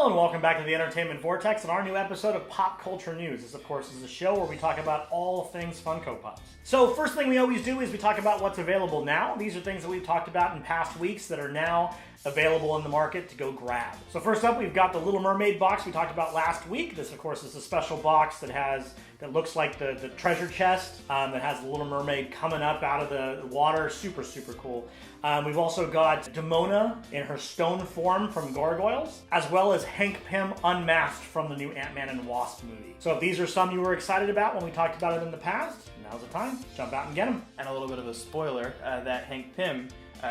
Hello and welcome back to the Entertainment Vortex and our new episode of Pop Culture News. This, of course, is a show where we talk about all things Funko Pops. So first thing we always do is we talk about what's available now. These are things that we've talked about in past weeks that are now available in the market to go grab. So first up, we've got the Little Mermaid box we talked about last week. This, of course, is a special box that looks like the treasure chest that has the Little Mermaid coming up out of the water. Super, super cool. We've also got Demona in her stone form from Gargoyles, as well as Hank Pym unmasked from the new AntMan Wasp movie. So if these are some you were excited about when we talked about it in the past, now's the time. Jump out and get them. And a little bit of a spoiler, that Hank Pym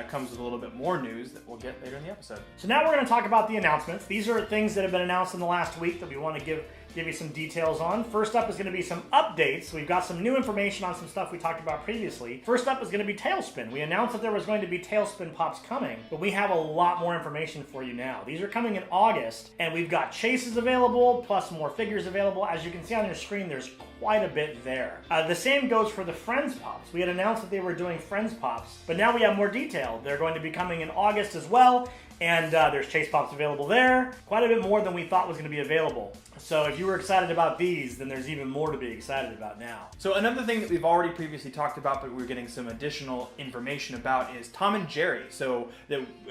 comes with a little bit more news that we'll get later in the episode. So now we're going to talk about the announcements. These are things that have been announced in the last week that we want to give you some details on. First up is going to be some updates. We've got some new information on some stuff we talked about previously. First up is going to be Tailspin. We announced that there was going to be Tailspin Pops coming, but we have a lot more information for you now. These are coming in August, and we've got chases available, plus more figures available. As you can see on your screen, there's quite a bit there. The same goes for the Friends Pops. We had announced that they were doing Friends Pops, but now we have more detail. They're going to be coming in August as well, and there's Chase Pops available there. Quite a bit more than we thought was going to be available. So if you were excited about these, then there's even more to be excited about now. So another thing that we've already previously talked about, but we're getting some additional information about, is Tom and Jerry. So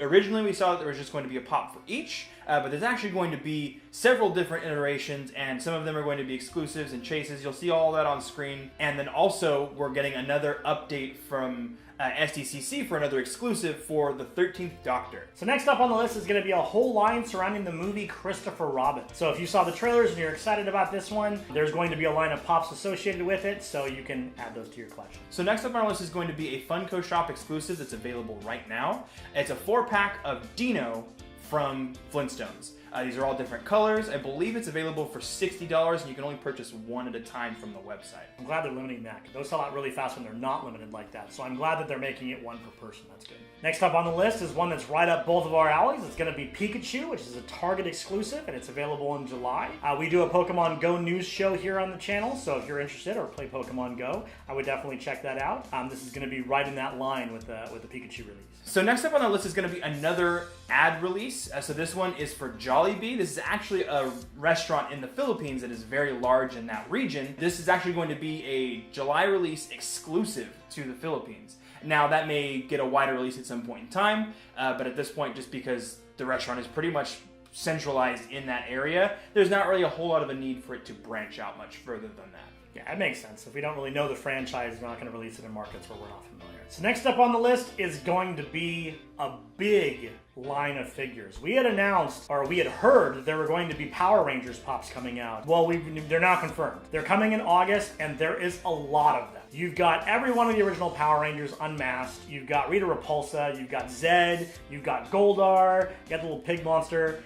originally we saw that there was just going to be a pop for each, but there's actually going to be several different iterations, and some of them are going to be exclusives and chases. You'll see all that on screen. And then also we're getting another update from SDCC for another exclusive for the 13th Doctor. So next up on the list is going to be a whole line surrounding the movie Christopher Robin. So if you saw the trailers and you're excited about this one, there's going to be a line of pops associated with it, so you can add those to your collection. So next up on our list is going to be a Funko Shop exclusive that's available right now. It's a 4-pack of Dino from Flintstones. These are all different colors. I believe it's available for $60, and you can only purchase one at a time from the website. I'm glad they're limiting that. Those sell out really fast when they're not limited like that. So I'm glad that they're making it one per person. That's good. Next up on the list is one that's right up both of our alleys. It's going to be Pikachu, which is a Target exclusive, and it's available in July. We do a Pokemon Go news show here on the channel, so if you're interested or play Pokemon Go, I would definitely check that out. This is going to be right in that line with the Pikachu release. So next up on our list is going to be another ad release. So this one is for Jollibee. This is actually a restaurant in the Philippines that is very large in that region. This is actually going to be a July release exclusive to the Philippines. Now that may get a wider release at some point in time, but at this point, just because the restaurant is pretty much centralized in that area, there's not really a whole lot of a need for it to branch out much further than that. Yeah, it makes sense. If we don't really know the franchise, we're not going to release it in markets where we're not familiar. So next up on the list is going to be a big line of figures. We had announced, or we had heard, that there were going to be Power Rangers Pops coming out. Well, they're now confirmed. They're coming in August, and there is a lot of them. You've got every one of the original Power Rangers unmasked. You've got Rita Repulsa, you've got Zed, you've got Goldar, you got the little pig monster.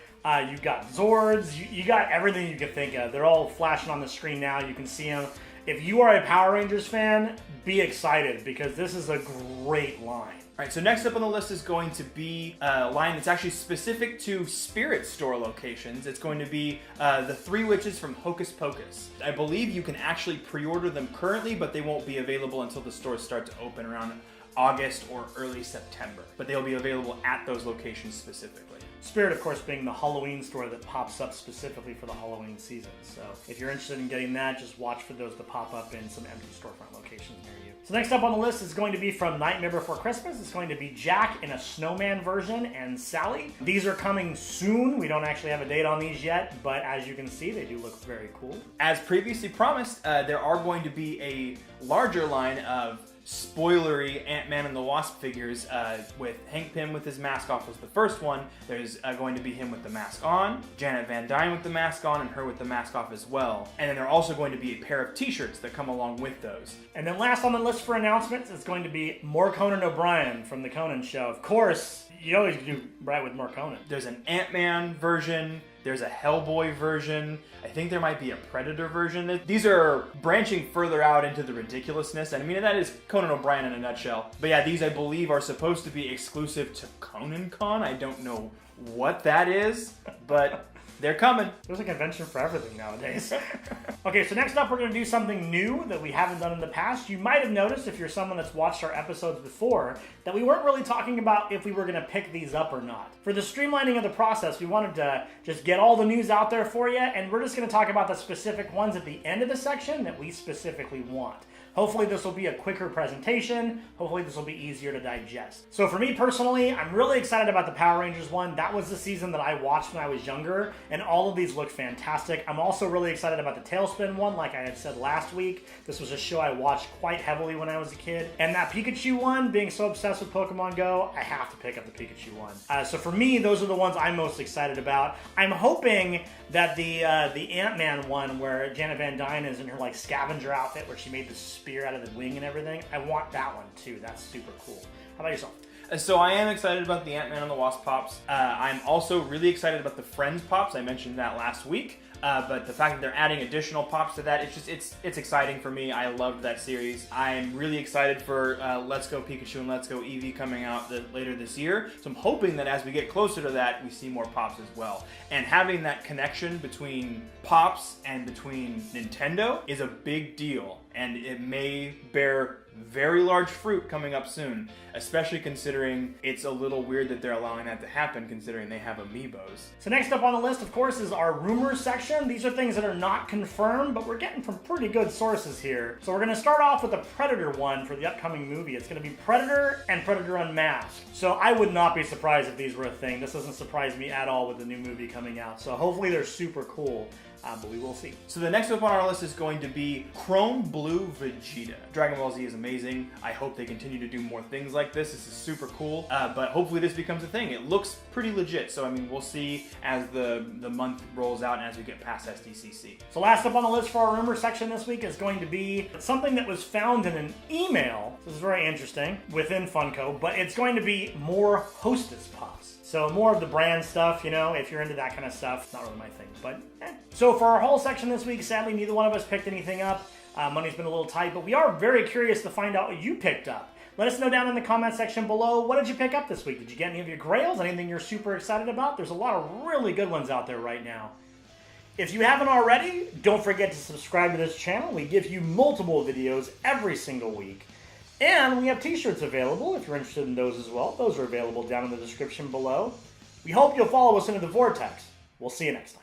You've got Zords, you got everything you could think of. They're all flashing on the screen now. You can see them. If you are a Power Rangers fan, be excited because this is a great line. All right, so next up on the list is going to be a line that's actually specific to Spirit Store locations. It's going to be the 3 Witches from Hocus Pocus. I believe you can actually pre-order them currently, but they won't be available until the stores start to open around August or early September. But they'll be available at those locations specifically. Spirit, of course, being the Halloween store that pops up specifically for the Halloween season. So if you're interested in getting that, just watch for those to pop up in some empty storefront locations near you. So next up on the list is going to be from Nightmare Before Christmas. It's going to be Jack in a snowman version and Sally. These are coming soon. We don't actually have a date on these yet, but as you can see, they do look very cool. As previously promised, there are going to be a larger line of spoilery Ant-Man and the Wasp figures with Hank Pym with his mask off was the first one. There's going to be him with the mask on, Janet Van Dyne with the mask on, and her with the mask off as well. And then there are also going to be a pair of t-shirts that come along with those. And then last on the list for announcements is going to be more Conan OBrien from the Conan show. Of course, you always do right with more Conan. There's an Ant-Man version. There's a Hellboy version. I think there might be a Predator version. These are branching further out into the ridiculousness. And I mean, that is Conan OBrien in a nutshell. But yeah, these I believe are supposed to be exclusive to Conan Con. I don't know what that is, but They're coming. There's a convention for everything nowadays. Okay, so next up we're going to do something new that we haven't done in the past. You might have noticed, if you're someone that's watched our episodes before, that we weren't really talking about if we were going to pick these up or not. For the streamlining of the process, we wanted to just get all the news out there for you, and we're just going to talk about the specific ones at the end of the section that we specifically want. Hopefully this will be a quicker presentation. Hopefully this will be easier to digest. So for me personally, I'm really excited about the Power Rangers one. That was the season that I watched when I was younger, and all of these look fantastic. I'm also really excited about the Tailspin one, like I had said last week. This was a show I watched quite heavily when I was a kid. And that Pikachu one, being so obsessed with Pokemon Go, I have to pick up the Pikachu one. So for me, those are the ones I'm most excited about. I'm hoping that the AntMan one, where Janet Van Dyne is in her like scavenger outfit, where she made the spear out of the wing and everything, I want that one too. That's super cool. How about yourself? So I am excited about the AntMan and the Wasp Pops. I'm also really excited about the Friends Pops. I mentioned that last week. But the fact that they're adding additional pops to that, it's exciting for me. I loved that series. I'm really excited for Let's Go Pikachu and Let's Go Eevee coming out later this year. So I'm hoping that as we get closer to that, we see more pops as well. And having that connection between pops and between Nintendo is a big deal. And it may bear very large fruit coming up soon, especially considering it's a little weird that they're allowing that to happen, considering they have amiibos. So next up on the list, of course, is our rumors section. These are things that are not confirmed, but we're getting from pretty good sources here. So we're going to start off with the Predator one for the upcoming movie. It's going to be Predator and Predator Unmasked. So I would not be surprised if these were a thing. This doesn't surprise me at all with the new movie coming out. So hopefully they're super cool. But we will see. So the next up on our list is going to be Chrome Blue Vegeta. Dragon Ball Z is amazing. I hope they continue to do more things like this. This is super cool. But hopefully this becomes a thing. It looks pretty legit. So I mean, we'll see as the month rolls out and as we get past SDCC. So last up on the list for our rumor section this week is going to be something that was found in an email. This is very interesting within Funko, but it's going to be more Hostess Pops. So more of the brand stuff, you know, if you're into that kind of stuff. Not really my thing, but So for our whole section this week, sadly, neither one of us picked anything up. Money's been a little tight, but we are very curious to find out what you picked up. Let us know down in the comment section below, what did you pick up this week? Did you get any of your grails? Anything you're super excited about? There's a lot of really good ones out there right now. If you haven't already, don't forget to subscribe to this channel. We give you multiple videos every single week. And we have t-shirts available if you're interested in those as well. Those are available down in the description below. We hope you'll follow us into the Vortex. We'll see you next time.